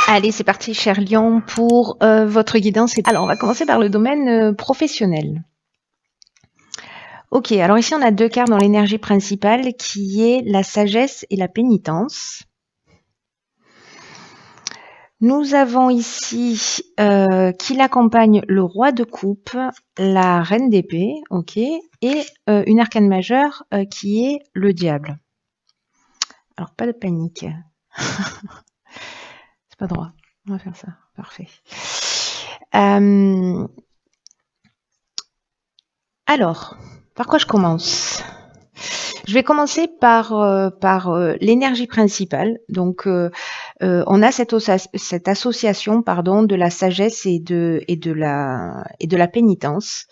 Allez, c'est parti, cher Lion, pour votre guidance. Alors, on va commencer par le domaine professionnel. Ok, alors ici, on a deux cartes dans l'énergie principale qui est la sagesse et la pénitence. Nous avons ici qui l'accompagne le roi de coupe, la reine d'épée, ok, et une arcane majeure qui est le diable. Alors, pas de panique. C'est pas droit. On va faire ça. Parfait. Alors, par quoi je commence? Je vais commencer par l'énergie principale. Donc, on a cette association, pardon, de la sagesse et de la pénitence.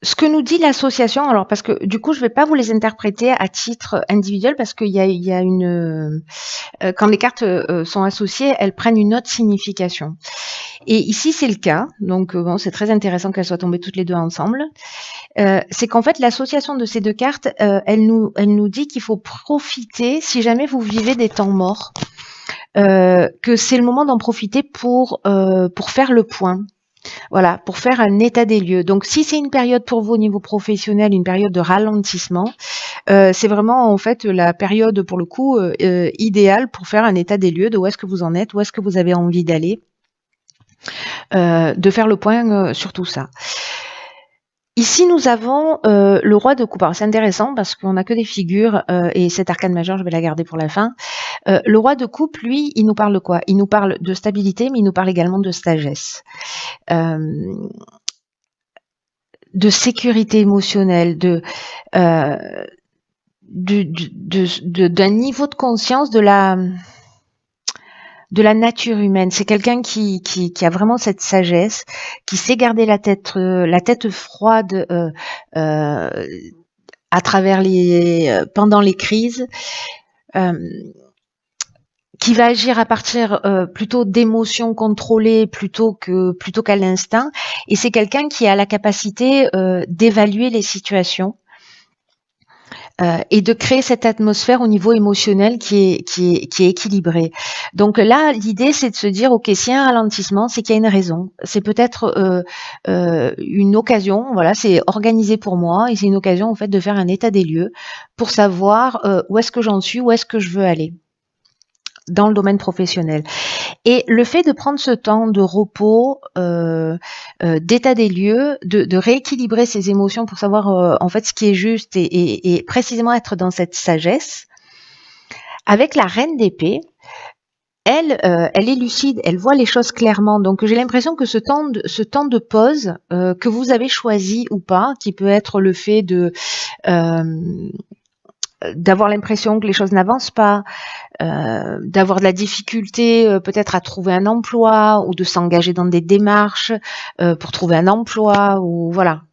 Ce que nous dit l'association, alors parce que du coup je vais pas vous les interpréter à titre individuel parce qu'il y a une quand les cartes sont associées, elles prennent une autre signification. Et ici c'est le cas, donc bon, c'est très intéressant qu'elles soient tombées toutes les deux ensemble. C'est qu'en fait l'association de ces deux cartes, elle nous dit qu'il faut profiter si jamais vous vivez des temps morts, que c'est le moment d'en profiter pour faire le point. Voilà, pour faire un état des lieux. Donc, si c'est une période pour vous au niveau professionnel, une période de ralentissement, c'est vraiment en fait la période pour le coup idéale pour faire un état des lieux de où est-ce que vous en êtes, où est-ce que vous avez envie d'aller, de faire le point sur tout ça. Ici, nous avons le roi de coupe. Alors, c'est intéressant parce qu'on n'a que des figures et cette arcane majeure, je vais la garder pour la fin. Le roi de coupe, lui, il nous parle de quoi? Il nous parle de stabilité, mais il nous parle également de sagesse. De sécurité émotionnelle, d'un niveau de conscience de la nature humaine. C'est quelqu'un qui a vraiment cette sagesse, qui sait garder la tête froide à travers pendant les crises. Qui va agir à partir plutôt d'émotions contrôlées plutôt qu'à l'instinct. Et c'est quelqu'un qui a la capacité d'évaluer les situations et de créer cette atmosphère au niveau émotionnel qui est équilibrée. Donc là, l'idée, c'est de se dire, ok, s'il y a un ralentissement, c'est qu'il y a une raison. C'est peut-être une occasion, voilà, c'est organisé pour moi et c'est une occasion en fait de faire un état des lieux pour savoir où est-ce que j'en suis, où est-ce que je veux aller dans le domaine professionnel. Et le fait de prendre ce temps de repos, d'état des lieux, de rééquilibrer ses émotions pour savoir en fait ce qui est juste et précisément être dans cette sagesse, avec la reine d'épée, elle est lucide, elle voit les choses clairement. Donc j'ai l'impression que ce temps de pause que vous avez choisi ou pas, qui peut être le fait d'avoir l'impression que les choses n'avancent pas, d'avoir de la difficulté peut-être à trouver un emploi ou de s'engager dans des démarches pour trouver un emploi ou voilà.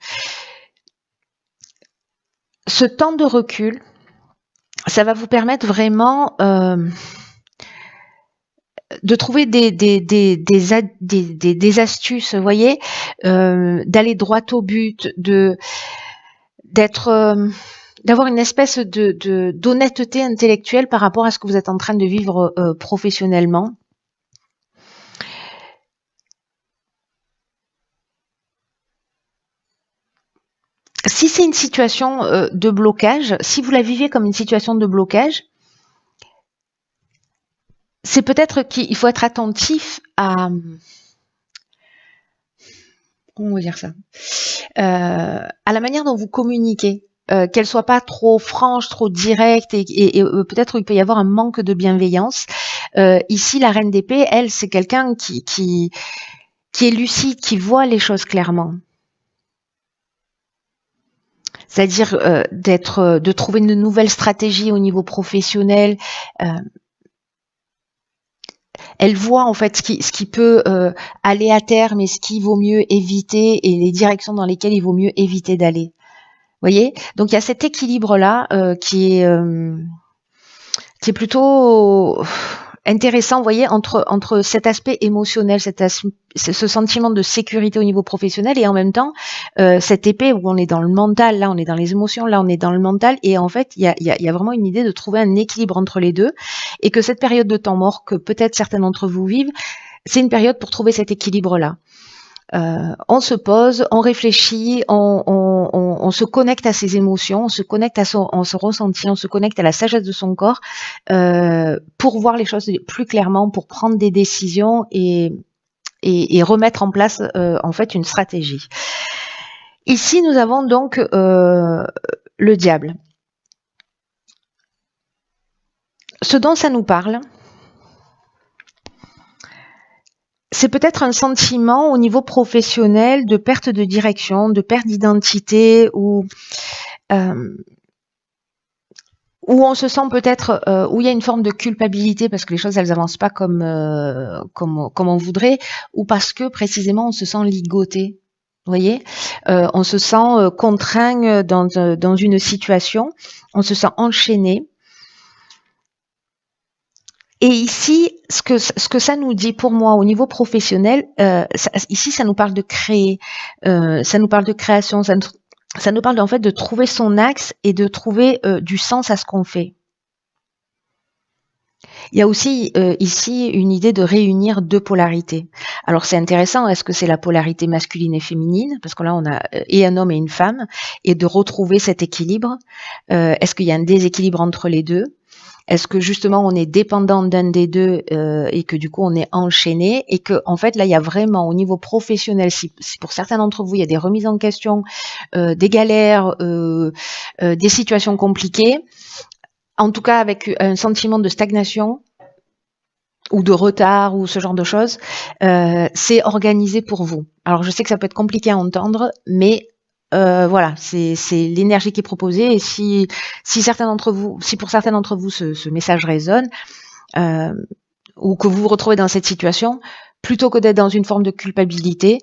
Ce temps de recul, ça va vous permettre vraiment de trouver des astuces, vous voyez, d'aller droit au but, d'avoir une espèce d'honnêteté intellectuelle par rapport à ce que vous êtes en train de vivre professionnellement. Si c'est une situation de blocage, si vous la vivez comme une situation de blocage, c'est peut-être qu'il faut être attentif à... Comment on va dire ça, à la manière dont vous communiquez. Qu'elle soit pas trop franche, trop directe et peut-être il peut y avoir un manque de bienveillance. Ici, la reine d'épée, elle, c'est quelqu'un qui est lucide, qui voit les choses clairement. C'est-à-dire de trouver une nouvelle stratégie au niveau professionnel. Elle voit en fait ce qui peut aller à terme et ce qu'il vaut mieux éviter et les directions dans lesquelles il vaut mieux éviter d'aller. Vous voyez, donc il y a cet équilibre là qui est plutôt intéressant, vous voyez, entre cet aspect émotionnel, ce sentiment de sécurité au niveau professionnel et en même temps cette épée où on est dans le mental, là on est dans les émotions, là on est dans le mental et en fait il y a vraiment une idée de trouver un équilibre entre les deux et que cette période de temps mort que peut-être certains d'entre vous vivent, c'est une période pour trouver cet équilibre-là. On se pose, on réfléchit, on se connecte à ses émotions, on se connecte à son ressenti, on se connecte à la sagesse de son corps pour voir les choses plus clairement, pour prendre des décisions et remettre en place en fait une stratégie. Ici, nous avons donc le diable. Ce dont ça nous parle, c'est peut-être un sentiment au niveau professionnel de perte de direction, de perte d'identité, où on se sent peut-être, où il y a une forme de culpabilité parce que les choses elles avancent pas comme on voudrait, ou parce que précisément on se sent ligoté. Vous voyez, on se sent contraint dans une situation, on se sent enchaîné. Et ici, ce que ça nous dit pour moi au niveau professionnel, ici ça nous parle de créer, ça nous parle de création, ça nous parle en fait de trouver son axe et de trouver du sens à ce qu'on fait. Il y a aussi ici une idée de réunir deux polarités. Alors c'est intéressant, est-ce que c'est la polarité masculine et féminine? Parce que là on a et un homme et une femme, et de retrouver cet équilibre. Est-ce qu'il y a un déséquilibre entre les deux? Est-ce que justement on est dépendant d'un des deux et que du coup on est enchaîné et que en fait là il y a vraiment au niveau professionnel, si pour certains d'entre vous il y a des remises en question, des galères, des situations compliquées, en tout cas avec un sentiment de stagnation ou de retard ou ce genre de choses, c'est organisé pour vous. Alors je sais que ça peut être compliqué à entendre, mais voilà, c'est l'énergie qui est proposée et si pour certains d'entre vous ce message résonne ou que vous vous retrouvez dans cette situation, plutôt que d'être dans une forme de culpabilité,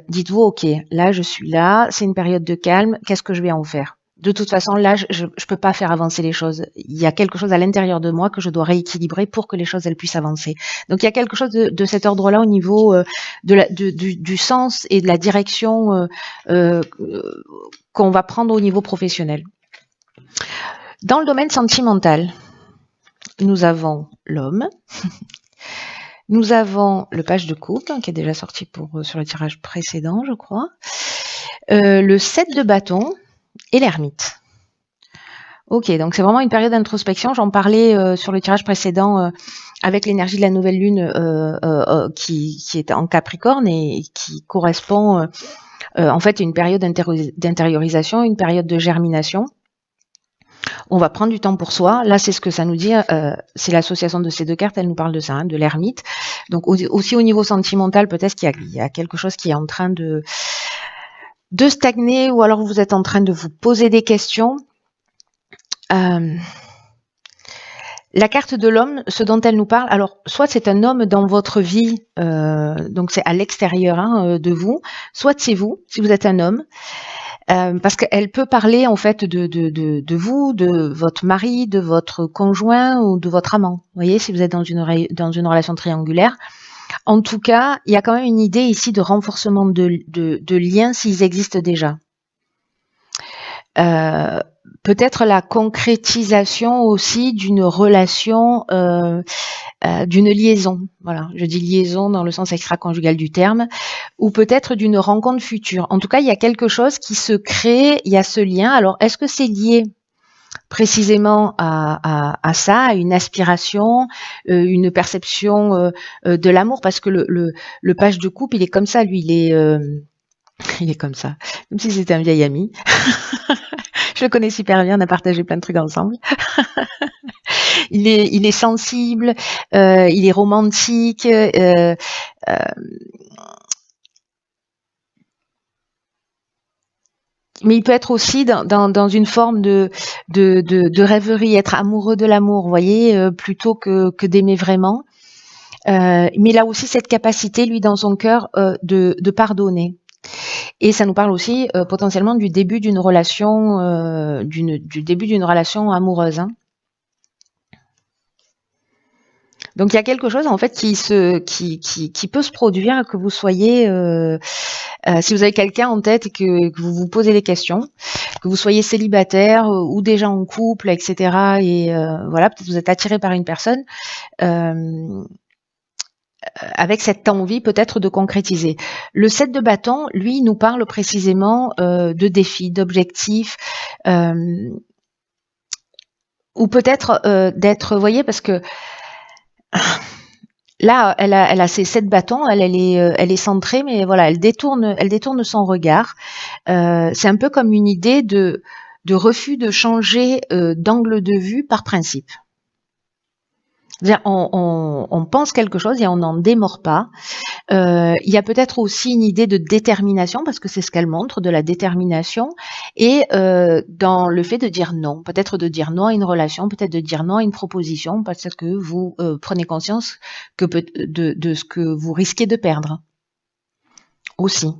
dites-vous ok, là je suis là, c'est une période de calme, qu'est-ce que je vais en faire? De toute façon, là, je peux pas faire avancer les choses. Il y a quelque chose à l'intérieur de moi que je dois rééquilibrer pour que les choses elles puissent avancer. Donc il y a quelque chose de cet ordre-là au niveau du sens et de la direction qu'on va prendre au niveau professionnel. Dans le domaine sentimental, nous avons l'homme, nous avons le page de coupe qui est déjà sorti sur le tirage précédent, je crois, le 7 de bâton et l'ermite. Ok, donc c'est vraiment une période d'introspection. J'en parlais sur le tirage précédent avec l'énergie de la nouvelle lune qui est en Capricorne et qui correspond en fait à une période d'intériorisation, une période de germination. On va prendre du temps pour soi. Là, c'est ce que ça nous dit. C'est l'association de ces deux cartes. Elle nous parle de ça, de l'ermite. Donc aussi au niveau sentimental, peut-être qu'il y a quelque chose qui est en train de stagner ou alors vous êtes en train de vous poser des questions. La carte de l'homme, ce dont elle nous parle, alors soit c'est un homme dans votre vie, donc c'est à l'extérieur de vous, soit c'est vous, si vous êtes un homme, parce qu'elle peut parler en fait de vous, de votre mari, de votre conjoint ou de votre amant. Vous voyez, si vous êtes dans une relation triangulaire. En tout cas, il y a quand même une idée ici de renforcement de liens s'ils existent déjà. Peut-être la concrétisation aussi d'une relation, d'une liaison. Voilà, je dis liaison dans le sens extra-conjugal du terme, ou peut-être d'une rencontre future. En tout cas, il y a quelque chose qui se crée, il y a ce lien. Alors, est-ce que c'est lié précisément à ça, à une aspiration, une perception de l'amour? Parce que le page de coupe, il est comme ça, lui, il est comme ça, comme si c'était un vieil ami. Je le connais super bien, on a partagé plein de trucs ensemble. Il est sensible, il est romantique, mais il peut être aussi dans une forme de rêverie, être amoureux de l'amour, vous voyez, plutôt que d'aimer vraiment. Mais il a aussi cette capacité, lui, dans son cœur, de pardonner. Et ça nous parle aussi potentiellement du début d'une relation, amoureuse. Donc il y a quelque chose en fait qui peut se produire, que vous soyez si vous avez quelqu'un en tête et que vous vous posez des questions, que vous soyez célibataire ou déjà en couple, etc. Et voilà, peut-être vous êtes attiré par une personne avec cette envie peut-être de concrétiser. Le 7 de bâton, lui, nous parle précisément de défis, d'objectifs, ou peut-être d'être, vous voyez, parce que là, elle a ses 7 bâtons, elle est centrée, mais voilà, elle détourne son regard. C'est un peu comme une idée de refus de changer d'angle de vue par principe. C'est-à-dire, on pense quelque chose et on n'en démord pas. Il y a peut-être aussi une idée de détermination, parce que c'est ce qu'elle montre, de la détermination, et dans le fait de dire non, peut-être de dire non à une relation, peut-être de dire non à une proposition, parce que vous prenez conscience que de ce que vous risquez de perdre aussi.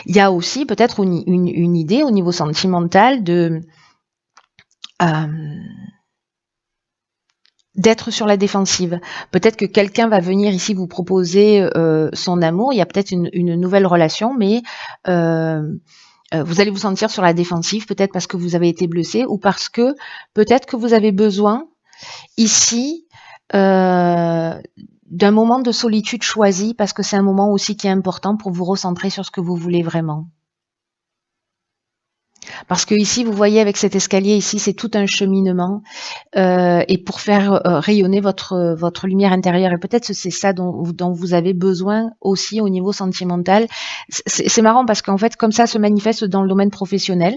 Il y a aussi peut-être une idée au niveau sentimental d'être sur la défensive. Peut-être que quelqu'un va venir ici vous proposer son amour. Il y a peut-être une nouvelle relation, mais vous allez vous sentir sur la défensive, peut-être parce que vous avez été blessé ou parce que peut-être que vous avez besoin ici d'un moment de solitude choisi, parce que c'est un moment aussi qui est important pour vous recentrer sur ce que vous voulez vraiment. Parce que ici, vous voyez, avec cet escalier ici, c'est tout un cheminement et pour faire rayonner votre lumière intérieure. Et peut-être que c'est ça dont vous avez besoin aussi au niveau sentimental. C'est marrant parce qu'en fait, comme ça se manifeste dans le domaine professionnel,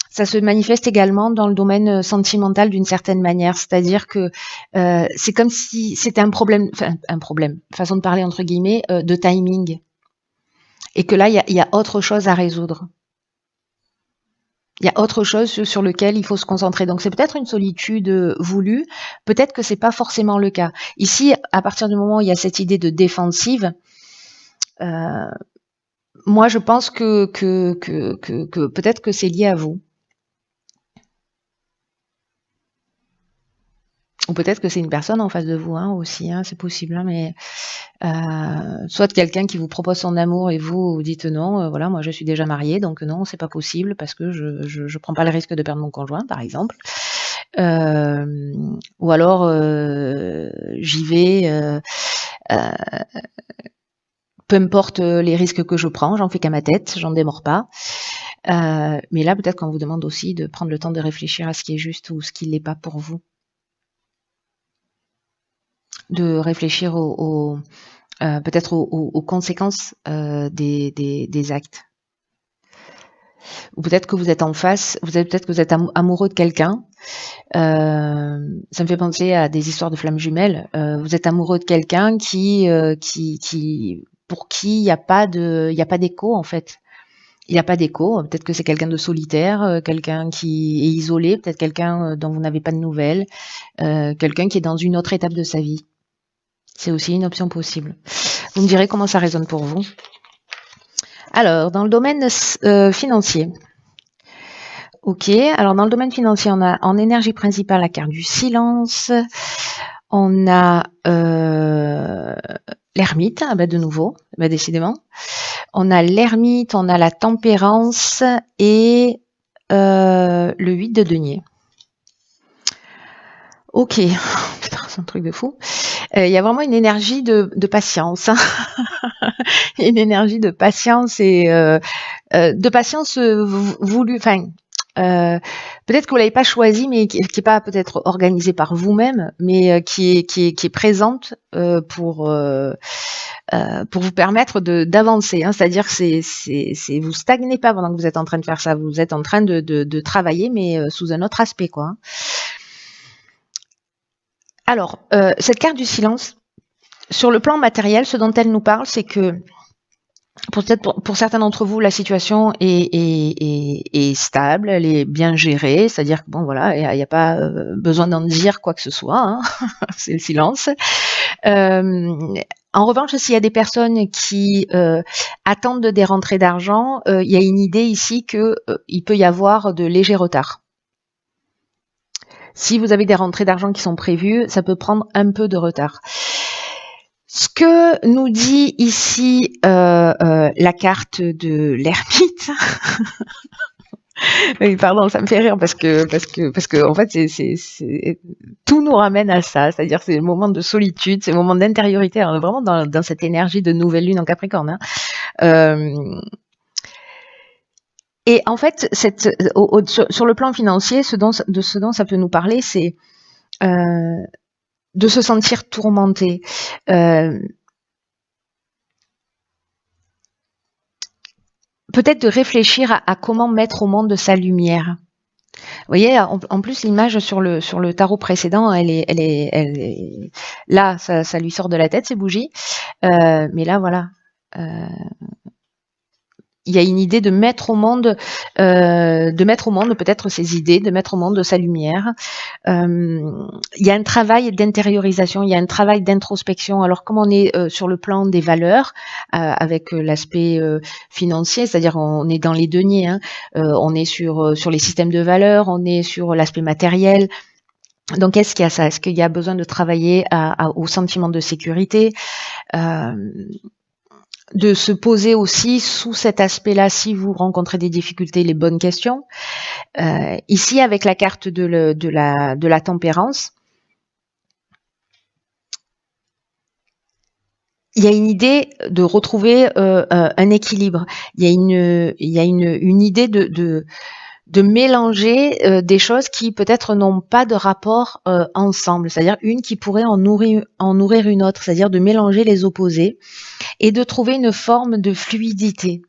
ça se manifeste également dans le domaine sentimental d'une certaine manière. C'est-à-dire que c'est comme si c'était un problème, façon de parler entre guillemets, de timing. Et que là, il y a autre chose à résoudre. Il y a autre chose sur lequel il faut se concentrer. Donc c'est peut-être une solitude voulue, peut-être que c'est pas forcément le cas. Ici, à partir du moment où il y a cette idée de défensive, moi je pense que peut-être que c'est lié à vous. Ou peut-être que c'est une personne en face de vous aussi, c'est possible, mais soit quelqu'un qui vous propose son amour et vous dites non, voilà, moi je suis déjà mariée, donc non, c'est pas possible parce que je prends pas le risque de perdre mon conjoint, par exemple. Ou alors j'y vais, peu importe les risques que je prends, j'en fais qu'à ma tête, j'en démords pas. Mais là, peut-être qu'on vous demande aussi de prendre le temps de réfléchir à ce qui est juste ou ce qui l'est pas pour vous. De réfléchir peut-être aux conséquences des actes. Ou peut-être que vous êtes en face, peut-être que vous êtes amoureux de quelqu'un. Ça me fait penser à des histoires de flammes jumelles. Vous êtes amoureux de quelqu'un pour qui il n'y a pas d'écho en fait. Il n'y a pas d'écho. Peut-être que c'est quelqu'un de solitaire, quelqu'un qui est isolé, peut-être quelqu'un dont vous n'avez pas de nouvelles, quelqu'un qui est dans une autre étape de sa vie. C'est aussi une option possible. Vous me direz comment ça résonne pour vous. Alors, dans le domaine financier. Ok, alors dans le domaine financier, on a en énergie principale la carte du silence. On a l'ermite, de nouveau, décidément. On a l'ermite, on a la tempérance et le 8 de denier. Ok, putain, c'est un truc de fou. Il y a vraiment une énergie de patience. Une énergie de patience et de patience voulue. Enfin, peut-être que vous l'avez pas choisi, mais qui est pas peut-être organisée par vous-même, mais qui est présente pour vous permettre d'avancer. C'est-à-dire que vous stagnez pas pendant que vous êtes en train de faire ça. Vous êtes en train de travailler, mais sous un autre aspect, quoi. Alors, cette carte du silence, sur le plan matériel, ce dont elle nous parle, c'est que pour certains d'entre vous, la situation est stable, elle est bien gérée, c'est-à-dire que bon voilà, il n'y a pas besoin d'en dire quoi que ce soit, c'est le silence. En revanche, s'il y a des personnes qui attendent des rentrées d'argent, il y a une idée ici que il peut y avoir de légers retards. Si vous avez des rentrées d'argent qui sont prévues, ça peut prendre un peu de retard. Ce que nous dit ici la carte de l'ermite, oui, pardon, ça me fait rire parce que en fait, tout nous ramène à ça, c'est-à-dire c'est le moment de solitude, c'est le moment d'intériorité, on est vraiment dans cette énergie de nouvelle lune en Capricorne. Et en fait, sur le plan financier, ce dont ça peut nous parler, c'est de se sentir tourmenté. Peut-être de réfléchir à comment mettre au monde sa lumière. Vous voyez, en plus l'image sur le tarot précédent, elle est là, ça lui sort de la tête ces bougies, mais là voilà. Il y a une idée de mettre au monde peut-être ses idées, de mettre au monde sa lumière. Il y a un travail d'intériorisation, il y a un travail d'introspection. Alors comme on est sur le plan des valeurs, avec l'aspect financier, c'est-à-dire on est dans les deniers, hein, on est sur les systèmes de valeurs, on est sur l'aspect matériel. Donc est-ce qu'il y a ça? Est-ce qu'il y a besoin de travailler au sentiment de sécurité? De se poser aussi sous cet aspect-là, si vous rencontrez des difficultés, les bonnes questions. Ici, avec la carte de la tempérance, il y a une idée de retrouver un équilibre. Il y a une idée de mélanger des choses qui peut-être n'ont pas de rapport ensemble, c'est-à-dire une qui pourrait en nourrir une autre, c'est-à-dire de mélanger les opposés et de trouver une forme de fluidité.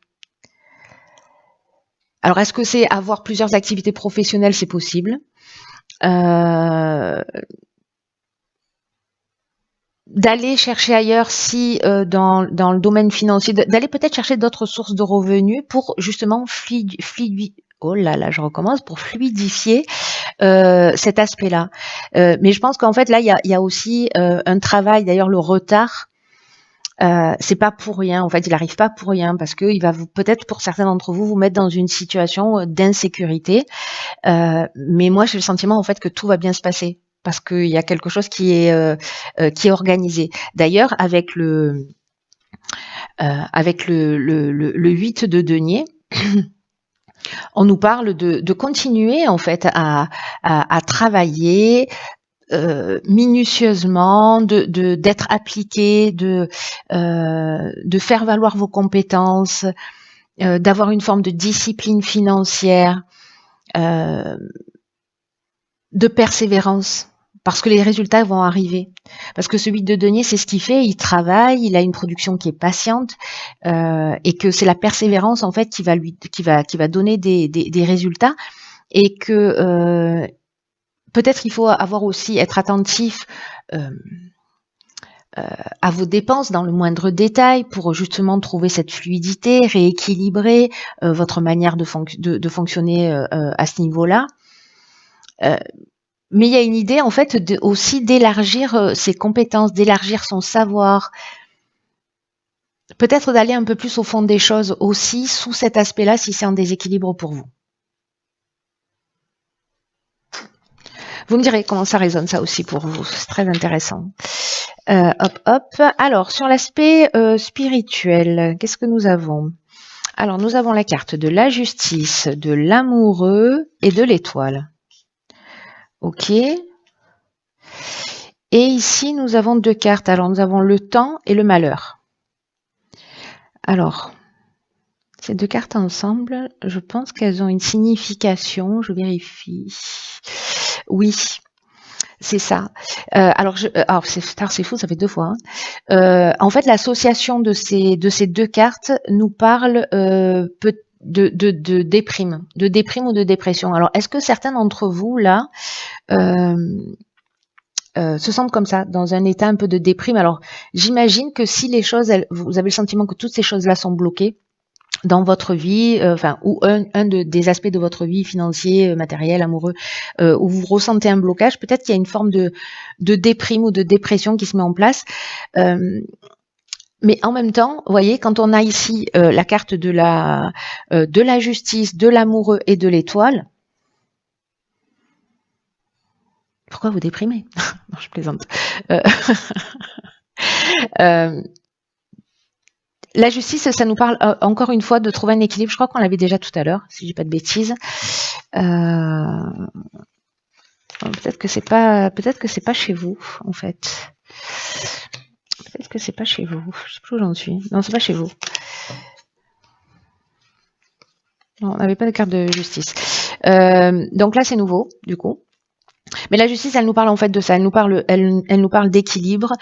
Alors, est-ce que c'est avoir plusieurs activités professionnelles? C'est possible. D'aller chercher ailleurs si dans le domaine financier, d'aller peut-être chercher d'autres sources de revenus pour justement pour fluidifier cet aspect-là. Mais je pense qu'en fait là, il y a aussi un travail, d'ailleurs le retard, c'est pas pour rien, en fait il arrive pas pour rien, parce que il va peut-être pour certains d'entre vous mettre dans une situation d'insécurité, mais moi j'ai le sentiment en fait que tout va bien se passer, parce qu'il y a quelque chose qui est organisé. D'ailleurs avec le 8 de denier, on nous parle de continuer en fait à travailler minutieusement, d'être appliqué, de faire valoir vos compétences, d'avoir une forme de discipline financière, de persévérance, parce que les résultats vont arriver. Parce que ce 8 de denier, c'est ce qu'il fait, il travaille, il a une production qui est patiente, et que c'est la persévérance en fait qui va donner des résultats, et que peut-être il faut être attentif à vos dépenses dans le moindre détail pour justement trouver cette fluidité, rééquilibrer votre manière de fonctionner à ce niveau-là. Mais il y a une idée en fait aussi d'élargir ses compétences, d'élargir son savoir, peut-être d'aller un peu plus au fond des choses aussi sous cet aspect-là si c'est en déséquilibre pour vous. Vous me direz comment ça résonne ça aussi pour vous, c'est très intéressant. Alors sur l'aspect spirituel, qu'est-ce que nous avons? Alors nous avons la carte de la justice, de l'amoureux et de l'étoile. Ok. Et ici, nous avons deux cartes. Alors, nous avons le temps et le malheur. Alors, ces deux cartes ensemble, je pense qu'elles ont une signification. Je vérifie. Oui, c'est ça. Alors c'est fou, ça fait deux fois. En fait, l'association de ces deux cartes nous parle de déprime ou de dépression. Alors, est-ce que certains d'entre vous, là, se sentent comme ça, dans un état un peu de déprime? Alors, j'imagine que si les choses, vous avez le sentiment que toutes ces choses-là sont bloquées dans votre vie, ou des aspects de votre vie, financier, matériel, amoureux, où vous ressentez un blocage, peut-être qu'il y a une forme de déprime ou de dépression qui se met en place. Mais en même temps, vous voyez, quand on a ici la carte de la justice, de l'amoureux et de l'étoile, Pourquoi vous déprimez? Non, je plaisante. Euh, La justice, ça nous parle encore une fois de trouver un équilibre. Je crois qu'on l'avait déjà tout à l'heure, si je dis pas de bêtises. Peut-être que c'est pas chez vous, en fait. Peut-être que c'est pas chez vous. Je sais plus où j'en suis. Non, c'est pas chez vous. Non, on n'avait pas de carte de justice. Donc là, c'est nouveau, du coup. Mais la justice, elle nous parle en fait de ça. Elle nous parle d'équilibre.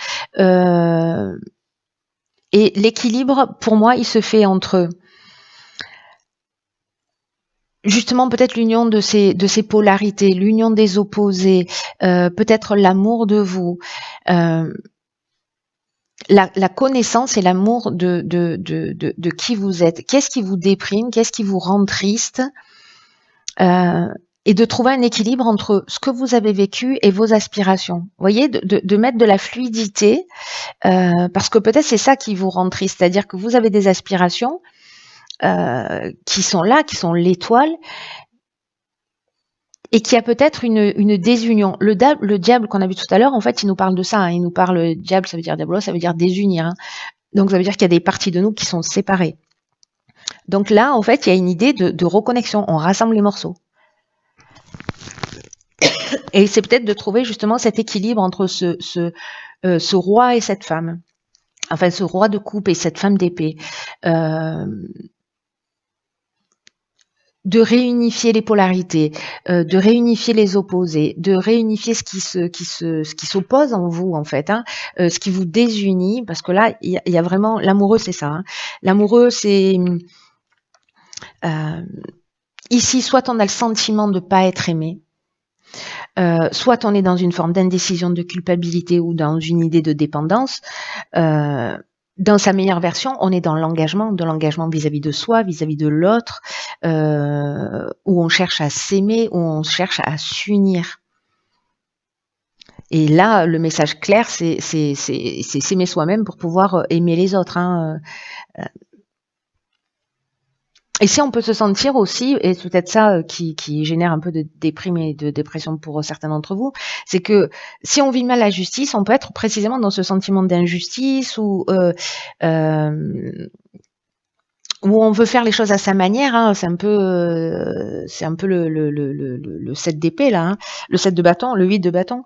Et l'équilibre, pour moi, il se fait entre justement peut-être l'union de ces polarités, l'union des opposés, peut-être l'amour de vous, la connaissance et l'amour de qui vous êtes. Qu'est-ce qui vous déprime? Qu'est-ce qui vous rend triste? Et de trouver un équilibre entre ce que vous avez vécu et vos aspirations. Vous voyez, de mettre de la fluidité, parce que peut-être c'est ça qui vous rend triste, c'est-à-dire que vous avez des aspirations qui sont là, qui sont l'étoile, et qu'il y a peut-être une désunion. Le diable qu'on a vu tout à l'heure, en fait, il nous parle de ça. Hein. Il nous parle, diable, ça veut dire diablo, ça veut dire désunir. Hein. Donc ça veut dire qu'il y a des parties de nous qui sont séparées. Donc là, en fait, il y a une idée de reconnexion. On rassemble les morceaux. Et c'est peut-être de trouver justement cet équilibre entre ce roi et cette femme. Enfin, ce roi de coupe et cette femme d'épée. De réunifier les polarités, de réunifier les opposés, de réunifier ce qui s'oppose en vous en fait, hein, ce qui vous désunit, parce que là il y a vraiment l'amoureux, c'est ça. Hein. L'amoureux, c'est ici, soit on a le sentiment de pas être aimé, soit on est dans une forme d'indécision, de culpabilité ou dans une idée de dépendance. Dans sa meilleure version, on est dans l'engagement, de l'engagement vis-à-vis de soi, vis-à-vis de l'autre, où on cherche à s'aimer, où on cherche à s'unir. Et là, le message clair, c'est s'aimer soi-même pour pouvoir aimer les autres. Hein. Et si on peut se sentir aussi, et c'est peut-être ça qui génère un peu de déprime et de dépression pour certains d'entre vous, c'est que si on vit mal la justice, on peut être précisément dans ce sentiment d'injustice ou où on veut faire les choses à sa manière. Hein. C'est un peu le 7 d'épée là, hein. Le 7 de bâton, le 8 de bâton.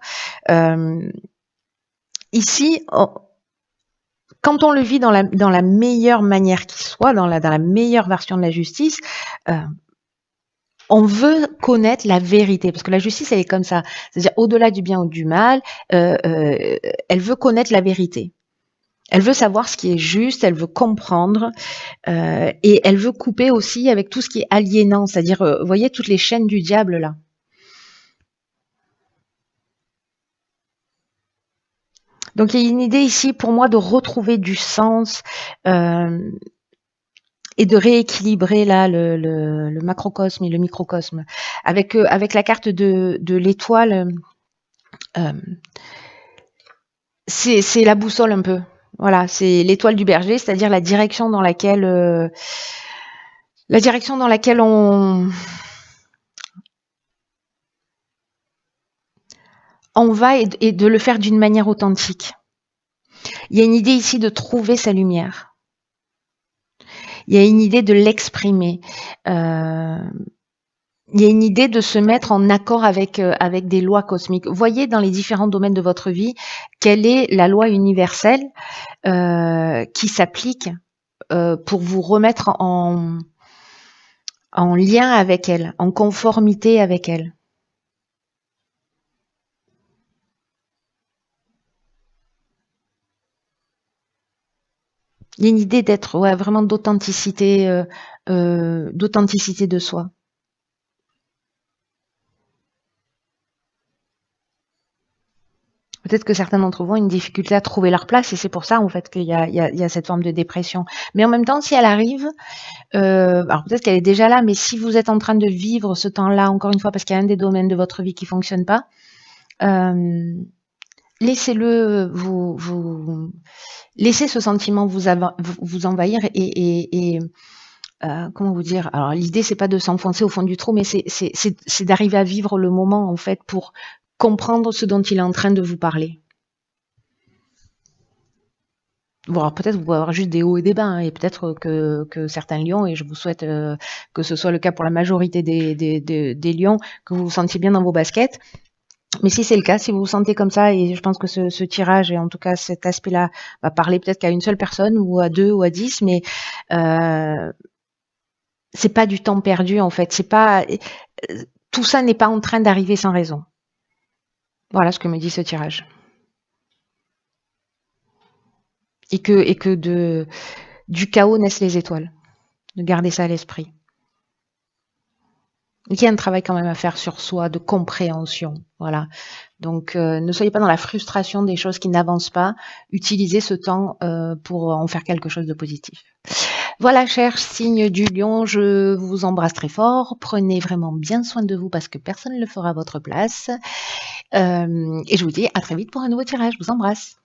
Ici, quand on le vit dans la meilleure manière qui soit, dans la meilleure version de la justice, on veut connaître la vérité, parce que la justice, elle est comme ça. C'est-à-dire, au-delà du bien ou du mal, elle veut connaître la vérité. Elle veut savoir ce qui est juste, elle veut comprendre, et elle veut couper aussi avec tout ce qui est aliénant, c'est-à-dire, vous voyez, toutes les chaînes du diable, là. Donc il y a une idée ici pour moi de retrouver du sens et de rééquilibrer là le macrocosme et le microcosme. Avec la carte de l'étoile, c'est la boussole un peu. Voilà, c'est l'étoile du berger, c'est-à-dire la direction dans laquelle on va et de le faire d'une manière authentique. Il y a une idée ici de trouver sa lumière. Il y a une idée de l'exprimer. Il y a une idée de se mettre en accord avec des lois cosmiques. Voyez dans les différents domaines de votre vie quelle est la loi universelle qui s'applique pour vous remettre en lien avec elle, en conformité avec elle. Il y a une idée d'être vraiment d'authenticité de soi. Peut-être que certains d'entre vous ont une difficulté à trouver leur place et c'est pour ça en fait qu'il y a cette forme de dépression. Mais en même temps, si elle arrive, alors peut-être qu'elle est déjà là, mais si vous êtes en train de vivre ce temps-là, encore une fois, parce qu'il y a un des domaines de votre vie qui fonctionne pas, laissez-le laissez ce sentiment vous envahir et comment vous dire, alors l'idée c'est pas de s'enfoncer au fond du trou, mais c'est d'arriver à vivre le moment en fait pour comprendre ce dont il est en train de vous parler. Bon, alors peut-être vous pouvez avoir juste des hauts et des bas, hein, et peut-être que certains lions, et je vous souhaite que ce soit le cas pour la majorité des lions, que vous vous sentiez bien dans vos baskets. Mais si c'est le cas, si vous vous sentez comme ça, et je pense que ce tirage, et en tout cas cet aspect-là, va parler peut-être qu'à une seule personne, ou à 2, ou à 10, mais c'est pas du temps perdu en fait. C'est pas tout ça n'est pas en train d'arriver sans raison. Voilà ce que me dit ce tirage. Et que du chaos naissent les étoiles. De garder ça à l'esprit. Il y a un travail quand même à faire sur soi, de compréhension. Voilà. Donc, ne soyez pas dans la frustration des choses qui n'avancent pas. Utilisez ce temps pour en faire quelque chose de positif. Voilà, chers signes du lion, je vous embrasse très fort. Prenez vraiment bien soin de vous parce que personne ne le fera à votre place. Et je vous dis à très vite pour un nouveau tirage. Je vous embrasse.